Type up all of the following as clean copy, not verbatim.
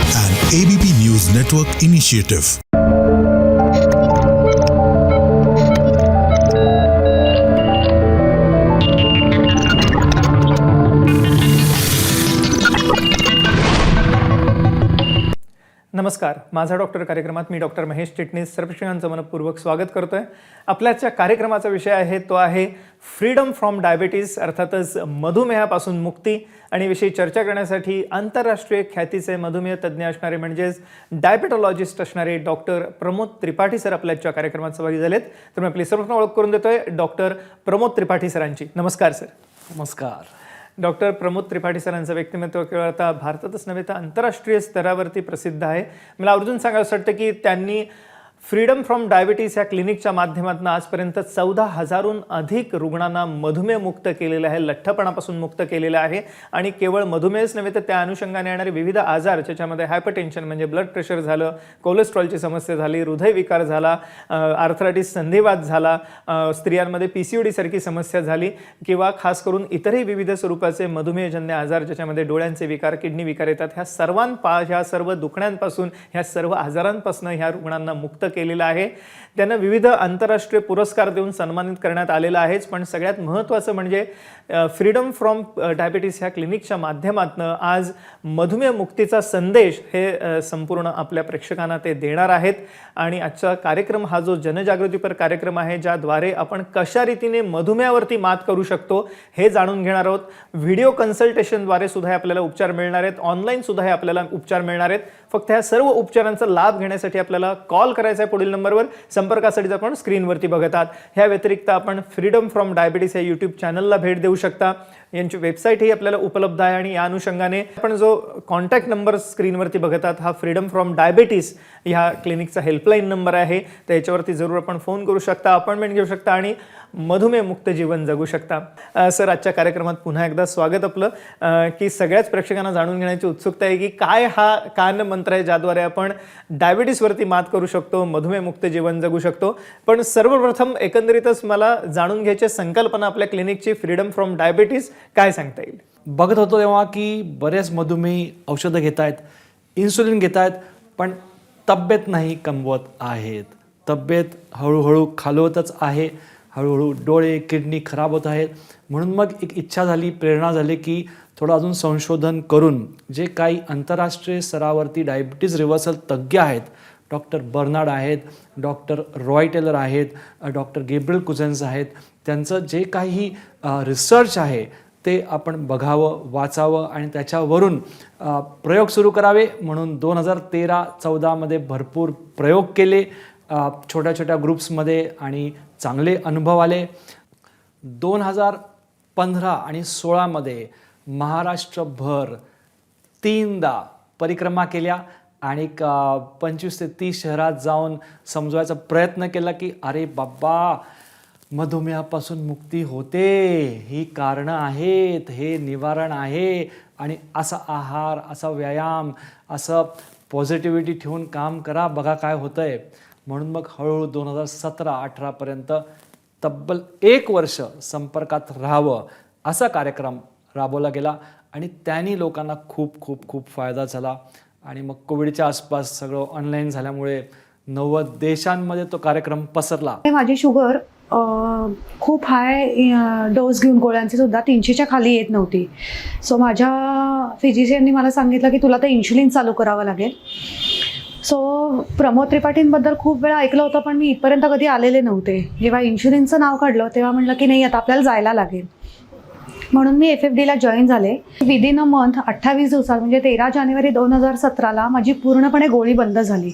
an ABP News Network initiative. नमस्कार, माझा doctor कार्यक्रमात मी डॉक्टर महेश चिटणीस सर्वप्रेक्षकांचं मनपूर्वक स्वागत करतोय. आपल्याच्या कार्यक्रमाचा विषय आहे तो आहे फ्रीडम फ्रॉम डायबिटीज, अर्थातच मधुमेहापासून मुक्ती. आणि विषयी चर्चा करण्यासाठी आंतरराष्ट्रीय ख्यातीचे मधुमेह तज्ज्ञ असणारे म्हणजेच डायबेटोलॉजिस्ट असणारे डॉक्टर प्रमोद त्रिपाठी सर आपल्याच्या कार्यक्रमात सहभागी झालेत. तर मी आपली सर्वप्रथम ओळख करून देतोय डॉक्टर प्रमोद त्रिपाठी सरांची. नमस्कार सर. नमस्कार. डॉक्टर प्रमोद त्रिपाठी सरांचं व्यक्तिमत्व केवळ आता भारतातच नव्हे तर आंतरराष्ट्रीय स्तरावरती प्रसिद्ध आहे. मला आवर्जून सांगायचं वाटतं की त्यांनी फ्रीडम फ्रॉम डायबिटीज या क्लिनिकच्या माध्यमातून आजपर्यंत 14,000हून अधिक रुग्णांना मधुमेह मुक्त केलेलं आहे, लठ्ठपणापासून मुक्त केलेलं आहे. आणि केवळ मधुमेहच नव्हे तर त्या अनुषंगाने येणारे विविध आजार, ज्याच्यामध्ये हायपरटेन्शन म्हणजे ब्लड प्रेशर झालं, कोलेस्ट्रॉलची समस्या झाली, हृदयविकार झाला, आर्थरायटिस संधिवात झाला, स्त्रियांमध्ये PCOD सारखी समस्या झाली, किंवा खास करून इतरही विविध स्वरूपाचे मधुमेहजन्य आजार ज्याच्यामध्ये डोळ्यांचे विकार, किडनी विकार येतात, ह्या सर्व दुखण्यांपासून, ह्या सर्व आजारांपासून ह्या रुग्णांना मुक्त केलेला आहे. त्यांना विविध आंतरराष्ट्रीय पुरस्कार देऊन सन्मानित करण्यात आलेलं आहेच. पण सगळ्यात महत्त्वाचं म्हणजे फ्रीडम फ्रॉम डायबिटीज ह्या क्लिनिकच्या माध्यमातून आज मधुमेह मुक्तीचा संदेश हे संपूर्ण आपल्या प्रेक्षकांना ते देणार आहेत. आणि आजचा कार्यक्रम हा जो जनजागृतीपर कार्यक्रम आहे, ज्याद्वारे आपण कशा रीतीने मधुमेहावरती मात करू शकतो हे जाणून घेणार आहोत. व्हिडिओ कन्सल्टेशनद्वारे सुद्धा आपल्याला उपचार मिळणार आहेत, ऑनलाईन सुद्धा हे आपल्याला उपचार मिळणार आहेत. फक्त ह्या सर्व उपचारांचा लाभ घेण्यासाठी आपल्याला कॉल करायचा आहे पुढील नंबरवर. संपर्कासाठी आपण स्क्रीनवरती बघत आहात. ह्या व्यतिरिक्त आपण फ्रीडम फ्रॉम डायबिटीज या यूट्यूब चॅनलला भेट देऊ शकता. यांची वेबसाईटही आपल्याला उपलब्ध आहे. आणि या अनुषंगाने आपण जो कॉन्टॅक्ट नंबर स्क्रीनवरती बघत आहात हा फ्रीडम फ्रॉम डायबिटीज ह्या क्लिनिकचा हेल्पलाईन नंबर आहे. तर याच्यावरती जरूर आपण फोन करू शकता, अपॉइंटमेंट घेऊ शकता आणि मधुमेह मुक्त जीवन जगू शकता. सर, आजच्या कार्यक्रमात पुन्हा एकदा स्वागत आपलं. की सगळ्याच प्रेक्षकांना जाणून घेण्याची उत्सुकता आहे की काय हा कान मंत्र आहे ज्याद्वारे आपण डायबिटीसवरती मात करू शकतो, मधुमेह मुक्त जीवन जगू शकतो. पण सर्वप्रथम एकंदरीतच मला जाणून घ्यायची संकल्पना आपल्या क्लिनिकची फ्रीडम फ्रॉम डायबिटीज काय सांगता येईल? बघत होतो तेव्हा की बरेच मधुमेही औषधं घेत आहेत, इन्सुलिन घेत आहेत, पण तब्येत नाही कमवत आहेत. तब्येत हळूहळू खालवतच आहे. हळूहळू डोळे, किडनी खराब होत आहेत. म्हणून मग एक इच्छा झाली, प्रेरणा झाली की थोडं अजून संशोधन करून जे काही आंतरराष्ट्रीय स्तरावरती डायबिटीज रिव्हर्सल तज्ज्ञ आहेत, डॉक्टर बर्नार्ड आहेत, डॉक्टर रॉय टेलर आहेत, डॉक्टर गॅब्रिएल कुझेन्स आहेत, त्यांचं जे काही रिसर्च आहे ते आपण बघावं, वाचावं आणि त्याच्यावरून प्रयोग सुरू करावे. म्हणून 2013-14मध्ये भरपूर प्रयोग केले छोट्या छोट्या ग्रुप्समध्ये आणि चांगले अनुभव आले. 2015 आणि 16मध्ये महाराष्ट्रभर 3दा परिक्रमा केल्या आणि 25 ते 30 शहरात जाऊन समजवायचा प्रयत्न केला की अरे बाबा, मधुमेहापासून मुक्ती होते, ही कारणं आहेत, हे निवारण आहे. आणि असा आहार, असा व्यायाम, असं पॉझिटिव्हिटी ठेवून काम करा, बघा काय होतंय. म्हणून मग हळूहळू 2017-18पर्यंत तब्बल 1 वर्ष संपर्कात राहावं असा कार्यक्रम राबवला गेला. आणि त्यांनी लोकांना खूप खूप खूप फायदा झाला. आणि मग कोविडच्या आसपास सगळं ऑनलाईन झाल्यामुळे 90 देशांमध्ये तो कार्यक्रम पसरला. माझी शुगर खूप हाय डोस घेऊन गोळ्यांची सुद्धा 300च्या खाली येत नव्हती. सो माझ्या फिजिशियननी मला सांगितलं की तुला तर इन्शुलिन चालू करावं लागेल. सो प्रमोद त्रिपाठींबद्दल खूप वेळा ऐकलं होतं, पण मी इथपर्यंत कधी आलेले नव्हते. जेव्हा इन्शुलिनचं नाव काढलं तेव्हा म्हटलं की नाही, आता आपल्याला जायला लागेल. म्हणून मी FFDला जॉईन झाले. विदिन अ मंथ 28 दिवसात म्हणजे 13 जानेवारी 2017ला माझी पूर्णपणे गोळी बंद झाली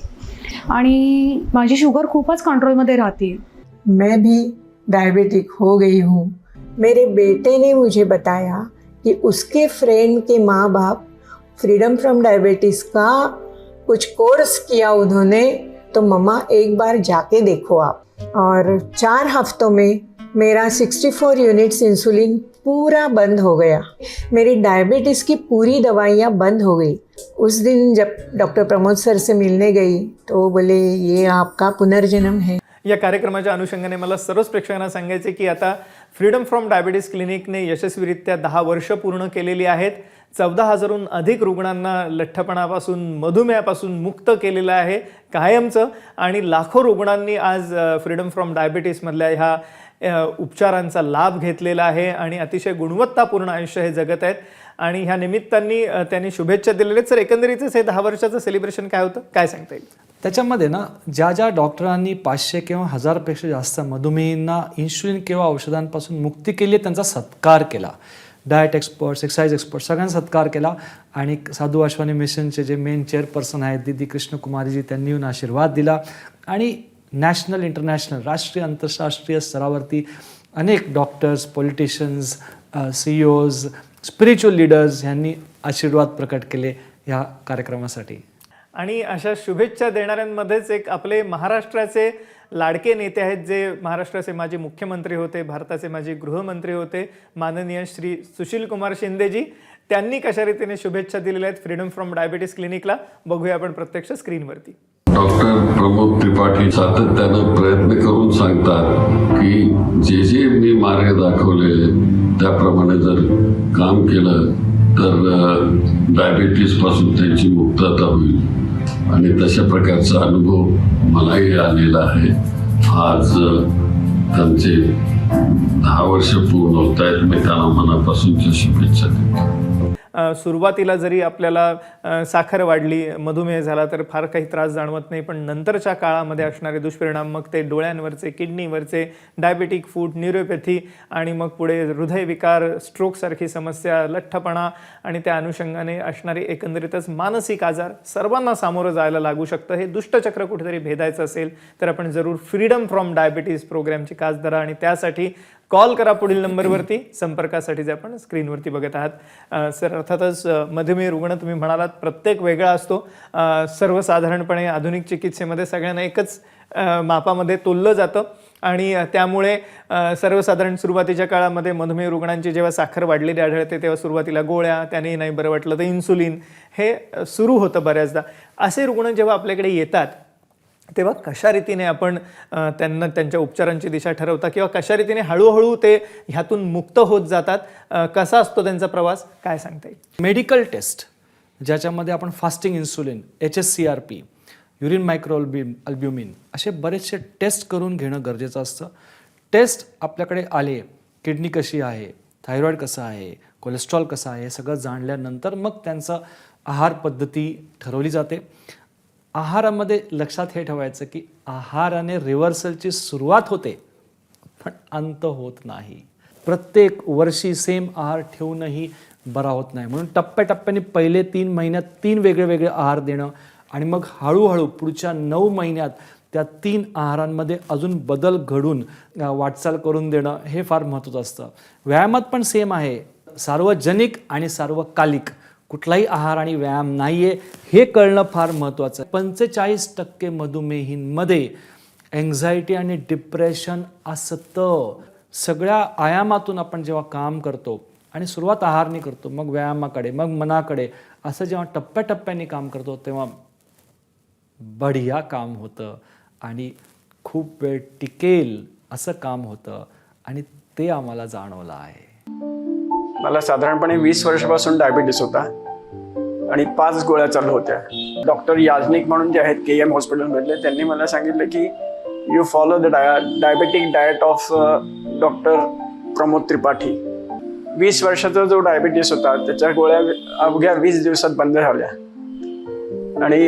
आणि माझी शुगर खूपच कंट्रोलमध्ये राहते. मैं भी डायबिटिक हो गई हूँ. मेरे बेटे ने मुझे बताया कि उसके फ्रेंड के माँ बाप फ्रीडम फ्रॉम डायबिटीज़ का कुछ कोर्स किया उन्होंने, तो मम्मा एक बार जाके देखो आप. और 4 हफ्तों में मेरा 64 यूनिट्स इंसुलिन पूरा बंद हो गया. मेरी डायबिटीज़ की पूरी दवाइयाँ बंद हो गई. उस दिन जब डॉक्टर प्रमोद सर से मिलने गई तो वो बोले ये आपका पुनर्जन्म है. या कार्यक्रमाच्या अनुषंगाने मला सर्वच प्रेक्षकांना सांगायचे की आता फ्रीडम फ्रॉम डायबिटीस क्लिनिकने यशस्वीरित्या 10 वर्ष पूर्ण केलेली आहेत. 14,000हून अधिक रुग्णांना लठ्ठपणापासून मधुमेहापासून मुक्त केलेलं आहे कायमचं, आणि लाखो रुग्णांनी आज फ्रीडम फ्रॉम डायबिटीसमधल्या ह्या उपचारांचा लाभ घेतलेला आहे आणि अतिशय गुणवत्तापूर्ण आयुष्य हे जगत आहेत. आणि ह्या निमित्ताने त्यांनी शुभेच्छा दिलेल्या आहेत. सर, एकंदरीतच हे 10 वर्षाचं सेलिब्रेशन काय होतं, काय सांगता येईल? त्याच्यामध्ये ना ज्या डॉक्टरांनी 500 किंवा 1000पेक्षा जास्त मधुमेहींना इन्शुलिन किंवा औषधांपासून मुक्ती केली आहे त्यांचा सत्कार केला. डाएट एक्सपर्ट्स, एक्सरसाइज एक्सपर्ट्स सगळ्यांचा सत्कार केला. आणि साधू वासवानी मिशनचे जे मेन चेअरपर्सन आहेत दीदी कृष्णकुमारीजी, त्यांनी येऊन आशीर्वाद दिला. आणि नॅशनल, इंटरनॅशनल, राष्ट्रीय, आंतरराष्ट्रीय स्तरावरती अनेक डॉक्टर्स, पॉलिटिशियन्स, CEOज, स्पिरिच्युअल लीडर्स यांनी आशीर्वाद प्रकट केले ह्या कार्यक्रमासाठी. आणि अशा शुभेच्छा देणाऱ्यांमध्येच एक आपले महाराष्ट्राचे लाडके नेते आहेत, जे महाराष्ट्राचे माजी मुख्यमंत्री होते, भारताचे माजी गृहमंत्री होते, माननीय श्री सुशीलकुमार शिंदेजी. त्यांनी कशा रीतीने शुभेच्छा दिलेल्या आहेत फ्रीडम फ्रॉम डायबिटीस क्लिनिकला, बघूया आपण प्रत्यक्ष स्क्रीनवरती. डॉक्टर प्रमोद त्रिपाठी सातत्यानं प्रयत्न करून सांगतात की जे मी मार्ग दाखवले त्याप्रमाणे जर काम केलं तर डायबिटीसपासून त्यांची मुक्तता होईल. आणि तशा प्रकारचा अनुभव मलाही आलेला आहे. आज त्यांचे 10 वर्ष पूर्ण होत आहेत. मी त्यांना मनापासूनच्या शुभेच्छा देतो. सुरुवातीला जरी आपल्याला साखर वाढली, मधुमेह झाला तर फार काही त्रास जाणवत नाही, पण नंतरच्या काळामध्ये असणारे दुष्परिणाम, मग ते डोळ्यांवरचे, किडनीवरचे, डायबेटिक फूट, न्यूरोपॅथी आणि मग पुढे हृदयविकार, स्ट्रोकसारखी समस्या, लठ्ठपणा आणि त्या अनुषंगाने असणारे एकंदरीतच मानसिक आजार सर्वांना सामोरं जायला लागू शकतं. हे दुष्टचक्र कुठेतरी भेदायचं असेल तर आपण जरूर फ्रीडम फ्रॉम डायबिटीज प्रोग्रामची कास धरा आणि त्यासाठी कॉल करा पुढील नंबरवरती. संपर्कासाठी जे आपण स्क्रीनवरती बघत आहात. सर, अर्थातच मधुमेह रुग्ण तुम्ही म्हणालात प्रत्येक वेगळा असतो. सर्वसाधारणपणे आधुनिक चिकित्सेमध्ये सगळ्यांना एकच मापामध्ये तोललं जातं आणि त्यामुळे सर्वसाधारण सुरुवातीच्या काळामध्ये मधुमेह रुग्णांची जेव्हा साखर वाढलेली आढळते तेव्हा सुरुवातीला गोळ्या, त्याने नाही बरं वाटलं तर इन्सुलिन हे सुरू होतं बऱ्याचदा. असे रुग्ण जेव्हा आपल्याकडे येतात तेव्हा कशा रीतीने आपण त्यांना त्यांच्या उपचारांची दिशा ठरवता किंवा कशा रीतीने हळूहळू ते ह्यातून मुक्त होत जातात, कसा असतो त्यांचा प्रवास, काय सांगता येईल? मेडिकल टेस्ट ज्याच्यामध्ये आपण fasting insulin, HSCRP, urine micro albumin असे बरेचसे टेस्ट करून घेणं गरजेचं असतं. टेस्ट आपल्याकडे आले, किडनी कशी आहे, थायरॉईड कसं आहे, कोलेस्ट्रॉल कसं आहे, हे सगळं जाणल्यानंतर मग त्यांचं आहार पद्धती ठरवली जाते. आहारामध्ये लक्षात हे ठेवायचं की आहाराने रिव्हर्सलची सुरुवात होते पण अंत होत नाही. प्रत्येक वर्षी सेम आहार ठेवूनही बरा होत नाही. म्हणून टप्प्याटप्प्याने पहिले 3 महिन्यात 3 वेगळे आहार देणं आणि मग हळूहळू पुढच्या 9 महिन्यात त्या 3 आहारांमध्ये अजून बदल घडून वाटचाल करून देणं हे फार महत्त्वाचं असतं. व्यायामात पण सेम आहे. सार्वजनिक आणि सार्वकालिक कुठलाही आहार आणि व्यायाम नाही आहे हे कळणं फार महत्त्वाचं आहे. 45% मधुमेहींमध्ये एन्झायटी आणि डिप्रेशन असतं. सगळ्या आयामातून आपण जेव्हा काम करतो आणि सुरुवात आहारने करतो, मग व्यायामाकडे, मग मनाकडे, असं जेव्हा टप्प्याटप्प्याने काम करतो तेव्हा बढिया काम होतं आणि खूप वेळ टिकेल असं काम होतं आणि ते आम्हाला जाणवलं आहे. मला साधारणपणे 20 वर्षापासून डायबिटीस होता आणि 5 गोळ्या चालू होत्या. डॉक्टर याजनिक म्हणून जे आहेत KM हॉस्पिटलमधले, त्यांनी मला सांगितलं की you follow the diabetic diet of doctor Pramod Tripathi. 20 वर्षाचा जो डायबिटीस होता त्याच्या गोळ्या अवघ्या 20 दिवसात बंद झाल्या आणि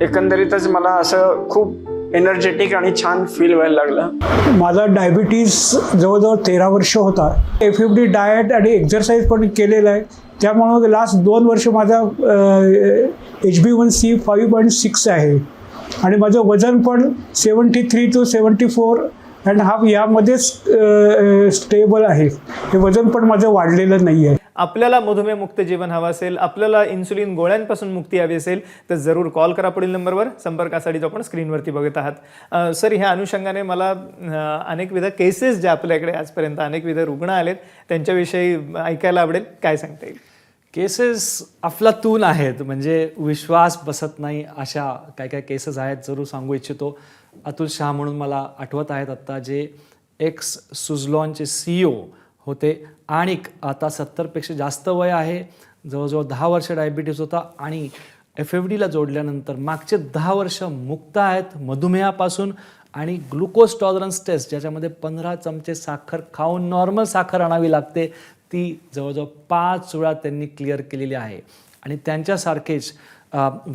एकंदरीतच मला असं खूप एनर्जेटिक आणि छान फील व्हायला लागलं. माझा डायबिटीस जवळजवळ 13 वर्ष होता. FFD डाएट आणि एक्झरसाईज पण केलेलं आहे. त्यामुळं लास्ट 2 वर्ष माझा HbA1c 5.6 आहे आणि माझं वजन पण 73 to 74.5 यामध्येच स्टेबल आहे. हे वजन पण माझं वाढलेलं नाही आहे. आपल्याला मधुमेह मुक्त जीवन हवं असेल, आपल्याला इन्सुलिन गोळ्यांपासून मुक्ती हवी असेल तर जरूर कॉल करा पुढील नंबरवर. संपर्कासाठी जो आपण स्क्रीनवरती बघत आहात. सर, ह्या अनुषंगाने मला अनेकविध केसेस ज्या आपल्याकडे आजपर्यंत अनेकविध रुग्ण आलेत त्यांच्याविषयी ऐकायला आवडेल, काय सांगता येईल? केसेस अफलातून आहेत, म्हणजे विश्वास बसत नाही अशा काय काय केसेस आहेत. जरूर सांगू इच्छितो. अतुल शहा म्हणून मला आठवत आहेत आत्ता, जे एक्स सुझलॉनचे CEO होते आणि आता 70पेक्षा जास्त वय आहे. जवळजवळ 10 वर्ष डायबिटीज होता आणि FFDला जोडल्यानंतर मागचे 10 वर्ष मुक्त आहेत मधुमेहापासून. आणि ग्लुकोज टॉलरन्स टेस्ट, ज्याच्यामध्ये 15 चमचे साखर खाऊन नॉर्मल साखर आणावी लागते, ती जवळजवळ 5 वेळा त्यांनी क्लिअर केलेली आहे. आणि त्यांच्यासारखेच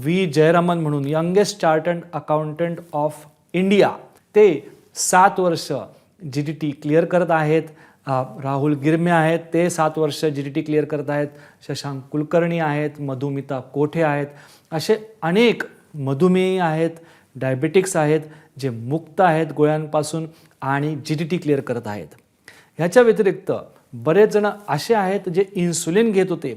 V जयरामन म्हणून youngest chartered accountant of India, ते 7 वर्ष GDT क्लिअर करत आहेत. राहुल गिरमे आहेत, ते 7 वर्ष GDT क्लिअर करत आहेत. शशांक कुलकर्णी आहेत, मधुमिता कोठे आहेत. असे अनेक मधुमेही आहेत, डायबेटिक्स आहेत, जे मुक्त आहेत गोळ्यांपासून आणि GDT क्लिअर करत आहेत. ह्याच्या व्यतिरिक्त बरेच जण असे आहेत जे इन्सुलिन घेत होते.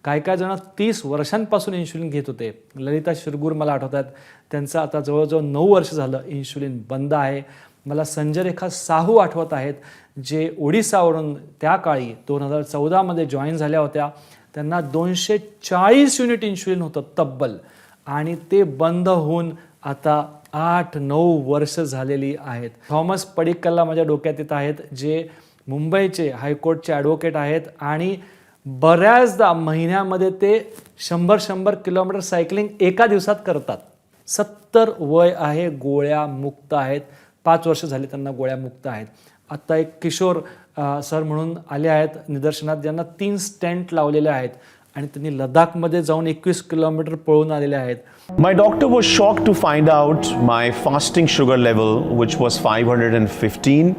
काय काय जण 30 वर्षांपासून इन्शुलिन घेत होते. ललिता शिरगूर मला आठवतात, त्यांचं आता जवळजवळ 9 वर्ष झालं इन्शुलिन बंद आहे. मला संजय रेखा साहू आठवत आहेत, जे ओडिसावरून त्या काळी 2014मध्ये जॉईन झाल्या होत्या. त्यांना 240 युनिट इन्शुलिन होतं तब्बल, आणि ते बंद होऊन आता 8-9 वर्ष झालेली आहेत. थॉमस पडिक्कलला माझ्या डोक्यात येत आहेत, जे मुंबईचे हायकोर्टचे ॲडव्होकेट आहेत आणि बऱ्याचदा महिन्यामध्ये ते 100 किलोमीटर सायकलिंग एका दिवसात करतात. 70 वय आहे, गोळ्या मुक्त आहेत. 5 वर्ष झाले त्यांना गोळ्या मुक्त आहेत. आत्ता एक किशोर सर म्हणून आले आहेत निदर्शनात, ज्यांना 3 स्टेंट लावलेले आहेत आणि त्यांनी लडाखमध्ये जाऊन 21 किलोमीटर पळून आलेले आहेत. My doctor was shocked to find out my fasting sugar level, which was 515,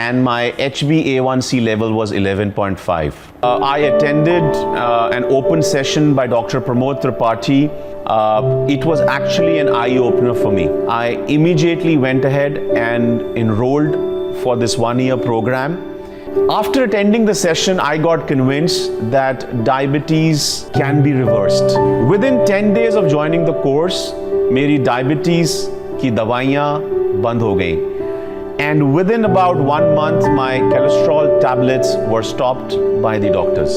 and my HbA1c level was 11.5. I attended an open session by Dr. Pramod Tripathi. It was actually an eye-opener for me. I immediately went ahead and enrolled for this 1-year program. After attending the session, I got convinced that diabetes can be reversed. Within 10 days of joining the course, Mary diabetes की दवाइयाँ बंद हो गई. And within about 1 month, my cholesterol tablets were stopped by the doctors.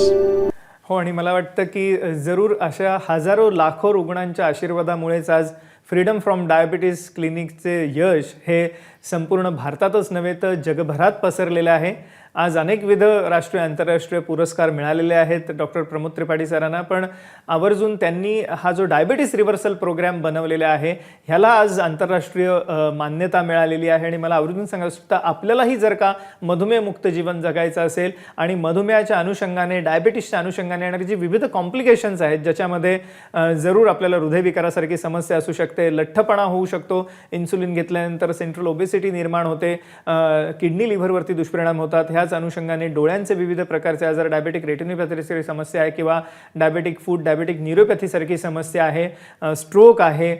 हो, आणि मला वाटतं की जरूर अशा हजारो लाखो रुग्णांच्या आशीर्वादामुळेच आज फ्रीडम फ्रॉम डायबिटीज क्लिनिकचे यश हे संपूर्ण भारतातच नव्हे तर जगभरात पसरलेलं आहे. आज अनेकविध राष्ट्रीय आंतरराष्ट्रीय पुरस्कार मिळालेले आहेत डॉक्टर प्रमोद त्रिपाठी सरांना, पण आवर्जून त्यांनी हा जो डायबिटीस रिव्हर्सल प्रोग्राम बनवलेला आहे ह्याला आज आंतरराष्ट्रीय मान्यता मिळालेली आहे. आणि मला आवर्जून सांगायचं होतं, आपल्यालाही जर का मधुमेहमुक्त जीवन जगायचं असेल आणि मधुमेहाच्या अनुषंगाने, डायबिटीसच्या अनुषंगाने येणारी जी विविध कॉम्प्लिकेशन्स आहेत, ज्याच्यामध्ये जरूर आपल्याला हृदयविकारासारखी समस्या असू शकते, लठ्ठपणा होऊ शकतो, इन्सुलिन घेतल्यानंतर सेंट्रल ओबेसिटी निर्माण होते, किडनी लिव्हरवरती दुष्परिणाम होतात, ह्याच अनुषंगाने डोळ्यांचे विविध प्रकारचे आजार, डायबेटिक रेटिनोपॅथीसारखी समस्या आहे किंवा डायबेटिक फूड डायबेटिक न्यूरोपॅथीसारखी समस्या आहे, स्ट्रोक आहे,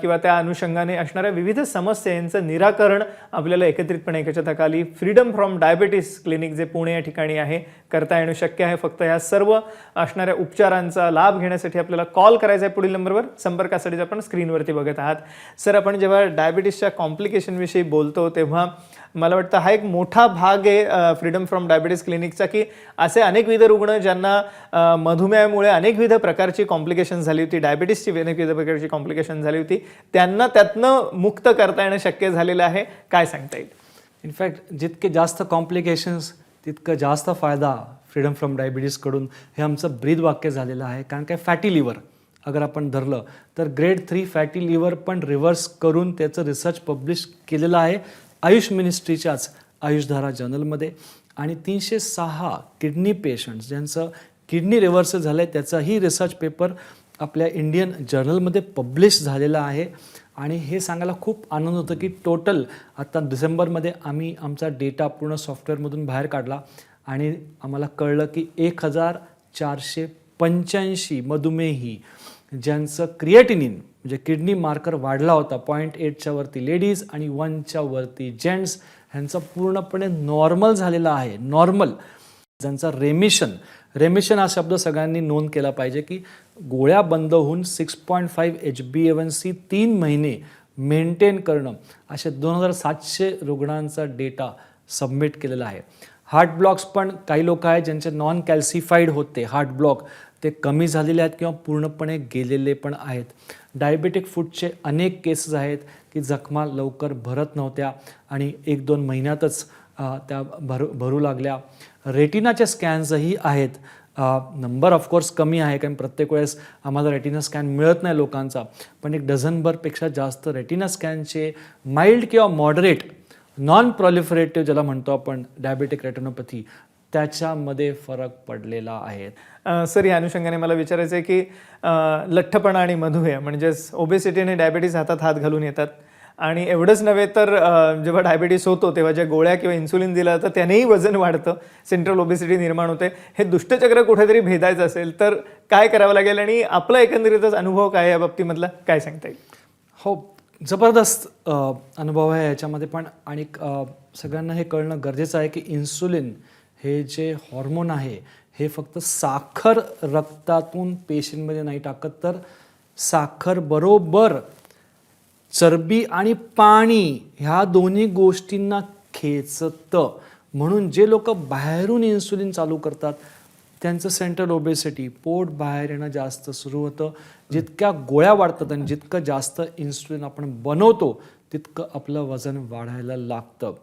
किंवा त्या अनुषंगाने असणाऱ्या विविध समस्या यांचं निराकरण आपल्याला एकत्रितपणे एकाच्या हाताखाली फ्रीडम फ्रॉम डायबिटीस क्लिनिक जे पुणे या ठिकाणी आहे करता येणं शक्य आहे. फक्त ह्या सर्व असणाऱ्या उपचारांचा लाभ घेण्यासाठी आपल्याला कॉल करायचा आहे पुढील नंबरवर. संपर्कासाठी आपण स्क्रीनवरती बघत आहात. सर, आपण जेव्हा डायबिटीसच्या कॉम्प्लिकेशनविषयी बोलतो तेव्हा मला वाटतं हा एक मोठा भाग आहे फ्रीडम फ्रॉम डायबिटीस क्लिनिकचा, की असे अनेकविध रुग्ण ज्यांना मधुमेहामुळे अनेकविध प्रकारची कॉम्प्लिकेशन झाली होती, डायबिटीसची अनेकविध प्रकारची कॉम्प्लिकेशन झाली होती, त्यांना त्यातनं मुक्त करता येणं शक्य झालेलं आहे. काय सांगता येईल? इनफॅक्ट जितके जास्त कॉम्प्लिकेशन्स तितकं जास्त फायदा फ्रीडम फ्रॉम डायबिटीसकडून हे आमचं ब्रीद वाक्य झालेलं आहे. कारण काय, फॅटी लिव्हर अगर आपण धरलं तर ग्रेड 3 फॅटी लिव्हर पण रिव्हर्स करून त्याचं रिसर्च पब्लिश केलेलं आहे आयुष मिनिस्ट्रीच्याच आयुषधारा जर्नलमध्ये. आणि 306 किडनी पेशंट्स ज्यांचं किडनी रिव्हर्सल झालं आहे त्याचाही रिसर्च पेपर आपल्या इंडियन जर्नलमध्ये पब्लिश झालेला आहे. आणि हे सांगायला खूप आनंद होतं की टोटल आता डिसेंबरमध्ये आम्ही आमचा डेटा पूर्ण सॉफ्टवेअरमधून बाहेर काढला आणि आम्हाला कळलं की 1485 मधुमेही ज्यांचं क्रिएटिनिन म्हणजे किडनी मार्कर वाढला होता 0.8च्या वरती लेडीज आणि 1च्या वरती जेंट्स, ह्यांचं पूर्णपणे नॉर्मल झालेलं आहे. नॉर्मल ज्यांचा रेमिशन हा शब्द सगळ्यांनी नोंद केला पाहिजे की गोळ्या बंद होऊन 6.5 HbA1c 3 महिने मेंटेन करणं, असे 2700 रुग्णांचा डेटा सबमिट केलेला आहे. हार्ट ब्लॉक्स पण काही लोक आहेत ज्यांचे नॉन कॅल्सिफाईड होते हार्ट ब्लॉक, ते कमी झालेले आहेत किंवा पूर्णपणे गेलेले पण आहेत. डायबेटिक फूटचे अनेक केसेस आहेत की जखमा लवकर भरत नव्हत्या आणि 1-2 महिन्यातच त्या भरू लागल्या. रेटिनाचे स्कॅन्सही आहेत. नंबर ऑफकोर्स कमी आहे, कारण प्रत्येक वेळेस आम्हाला रेटिना स्कॅन मिळत नाही लोकांचा, पण 1 डझनभरपेक्षा जास्त रेटिना स्कॅनचे माइल्ड किंवा मॉडरेट नॉन प्रॉलिफरेटिव्ह ज्याला म्हणतो आपण डायबेटिक रेटिनोपॅथी, त्याच्यामध्ये फरक पडलेला आहे. सर, या अनुषंगाने मला विचारायचं आहे की लठ्ठपणा आणि मधुमेह म्हणजेच ओबेसिटी आणि डायबिटीज हातात हात घालून येतात, आणि एवढंच नव्हे तर जेव्हा डायबिटीस होतो तेव्हा ज्या गोळ्या किंवा इन्सुलिन दिलं तर त्यानेही वजन वाढतं, सेंट्रल ओबेसिटी निर्माण होते. हे दुष्टचक्र कुठेतरी भेदायचं असेल तर काय करावं लागेल, आणि आपला एकंदरीतच अनुभव काय या बाबतीमधला काय सांगता येईल? हो, जबरदस्त अनुभव आहे याच्यामध्ये पण. आणि सगळ्यांना हे कळणं गरजेचं आहे की इन्सुलिन हे जे हॉर्मोन आहे हे फक्त साखर रक्तातून पेशींमध्ये नाही टाकत, तर साखर बरोबर चरबी आणि पाणी ह्या दोन्ही गोष्टींना खेचतं. म्हणून जे लोक बाहेरून इन्सुलिन चालू करतात त्यांचं सेंट्रल ओबेसिटी, पोट बाहेर येणं जास्त सुरू होतं. जितक्या गोळ्या वाढतात आणि जितकं जास्त इन्सुलिन आपण बनवतो तितकं आपलं वजन वाढायला लागतं.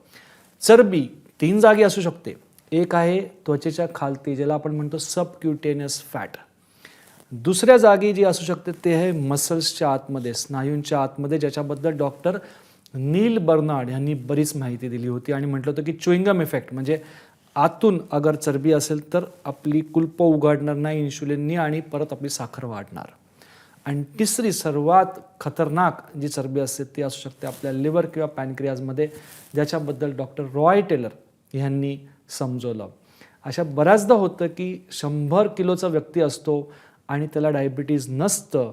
चरबी 3 जागी असू शकते. एक आहे त्वचेच्या खालती, ज्याला आपण म्हणतो सबक्युटेनियस फॅट. दुसऱ्या जागी जी असू शकते ते आहे मसल्सच्या आतमध्ये, स्नायूंच्या आतमध्ये, ज्याच्याबद्दल डॉक्टर नील बर्नार्ड यांनी बरीच माहिती दिली होती आणि म्हटलं होतं की च्युइंगम इफेक्ट, म्हणजे आतून अगर चरबी असेल तर आपली कुल्प उघडणार नाही इन्शुलिननी आणि परत आपली साखर वाढणार. आणि तिसरी सर्वात खतरनाक जी चरबी असते ती असू शकते आपल्या लिव्हर किंवा पॅनक्रियाजमध्ये, ज्याच्याबद्दल डॉक्टर रॉय टेलर यांनी समजवलं. अशा बऱ्याचदा होतं की 100 किलोचा व्यक्ती असतो आणि त्याला डायबिटीज नसतं,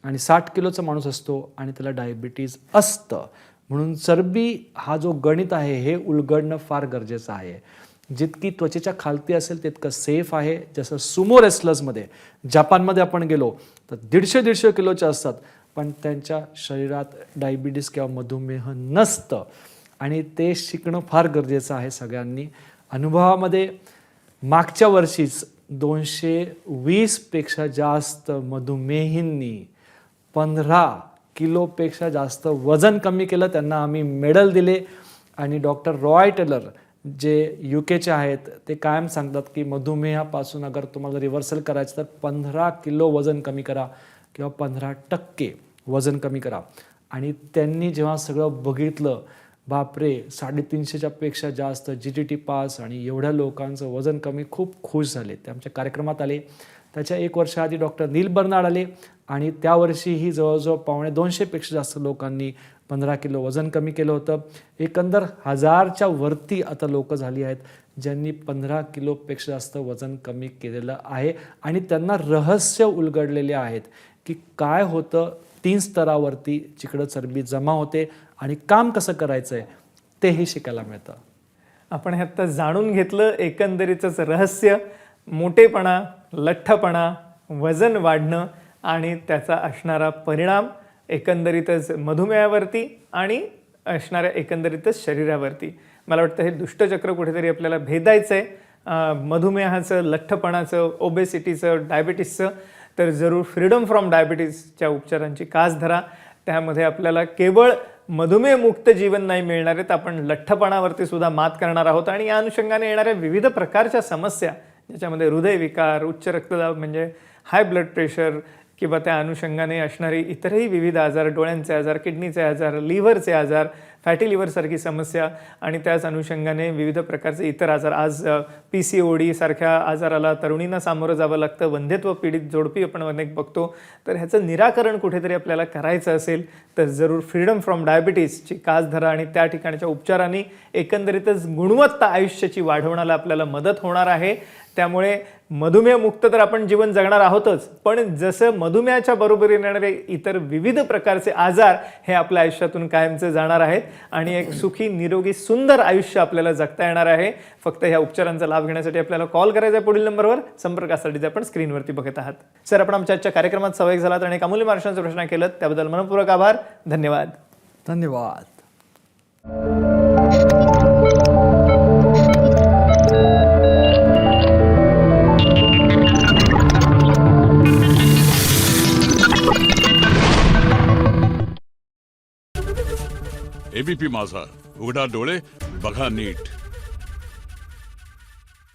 आणि 60 किलोचा माणूस असतो आणि त्याला डायबिटीज असतं. म्हणून चरबी हा जो गणित आहे हे उलगडणं फार गरजेचं आहे. जितकी त्वचेच्या खालती असेल तितकं सेफ आहे. जसं सुमो रेसलर्समध्ये, जपानमध्ये आपण गेलो तर 150-150 किलोचे असतात, पण त्यांच्या शरीरात डायबिटीज किंवा मधुमेह नसतं, आणि ते शिकणं फार गरजेचं आहे सगळ्यांनी. अनुभवामध्ये मागच्या वर्षीच 220पेक्षा जास्त मधुमेहींनी 15 किलोपेक्षा जास्त वजन कमी केलं. त्यांना आम्ही मेडल दिले. आणि डॉक्टर रॉय टेलर जे UKचे आहेत ते कायम सांगतात की मधुमेहापासून अगर तुम्हाला रिव्हर्सल करायचं तर 15 किलो वजन कमी करा किंवा 15% वजन कमी करा. आणि त्यांनी जेव्हा सगळं बघितलं, बापरे, 350च्या पेक्षा जास्त GTT पास आणि एवढ्या लोकांचं वजन कमी, खूप खुश झाले. ते आमच्या कार्यक्रमात आले. त्याच्या 1 वर्षाआधी डॉक्टर नील बर्नार्ड आले आणि त्या वर्षीही जवळजवळ 250पेक्षा जास्त लोकांनी 15 किलो वजन कमी केलं होतं. एकंदर 1000च्या वरती आता लोक झाली आहेत ज्यांनी 15 किलोपेक्षा जास्त वजन कमी केलेलं आहे. आणि त्यांना रहस्य उलगडलेले आहेत की काय होतं 3 स्तरावरती जिकडं चरबी जमा होते आणि काम कसं करायचं आहे तेही शिकायला मिळतं. आपण हे आत्ता जाणून घेतलं एकंदरीतच रहस्य, मोठेपणा, लठ्ठपणा, वजन वाढणं आणि त्याचा असणारा परिणाम एकंदरीतच मधुमेहावरती आणि असणाऱ्या एकंदरीतच शरीरावरती. मला वाटतं हे दुष्टचक्र कुठेतरी आपल्याला भेदायचं आहे, मधुमेहाचं, लठ्ठपणाचं, ओबेसिटीचं, डायबिटीसचं. तर जरूर फ्रीडम फ्रॉम डायबिटीसच्या उपचारांची कास धरा. त्यामध्ये आपल्याला केवळ मधुमेहमुक्त जीवन नाही मिळणार आहे, तर आपण लठ्ठपणावरती सुद्धा मात करणार आहोत. आणि या अनुषंगाने येणाऱ्या विविध प्रकारच्या समस्या, ज्याच्यामध्ये हृदयविकार, उच्च रक्तदाब म्हणजे हाय ब्लड प्रेशर, किंवा त्या अनुषंगाने असणारी इतरही विविध आजार, डोळ्यांचे आजार, किडनीचे आजार, लिव्हरचे आजार, फॅटी लिव्हरसारखी समस्या, आणि त्याच अनुषंगाने विविध प्रकारचे इतर आजार. आज PCOD सारख्या आजाराला तरुणींना सामोरं जावं लागतं, वंध्यत्व पीडित जोडपी आपण अनेक बघतो. तर ह्याचं निराकरण कुठेतरी आपल्याला करायचं असेल तर जरूर फ्रीडम फ्रॉम डायबिटीसची कास धरा, आणि त्या ठिकाणच्या उपचारांनी एकंदरीतच गुणवत्ता आयुष्याची वाढवण्याला आपल्याला मदत होणार आहे. त्यामुळे मधुमेहमुक्त तर आपण जीवन जगणार आहोतच, पण जसं मधुमेहाच्या बरोबरीने येणारे इतर विविध प्रकारचे आजार हे आपल्या आयुष्यातून कायमचे जाणार आहेत आणि एक सुखी, निरोगी, सुंदर आयुष्य आपल्याला जगता येणार आहे. फक्त ह्या उपचारांचा लाभ घेण्यासाठी आपल्याला कॉल करायचा आहे पुढील नंबरवर, संपर्कासाठी आपण स्क्रीनवरती बघत आहात. सर, आपण आमच्या आजच्या कार्यक्रमात सहभागी झालात आणि अमूल्य मार्गदर्शनाचा प्रश्न केलं त्याबद्दल मनपूर्वक आभार. धन्यवाद. धन्यवाद. एबीपी माझा, उघडा डोळे बघा नीट.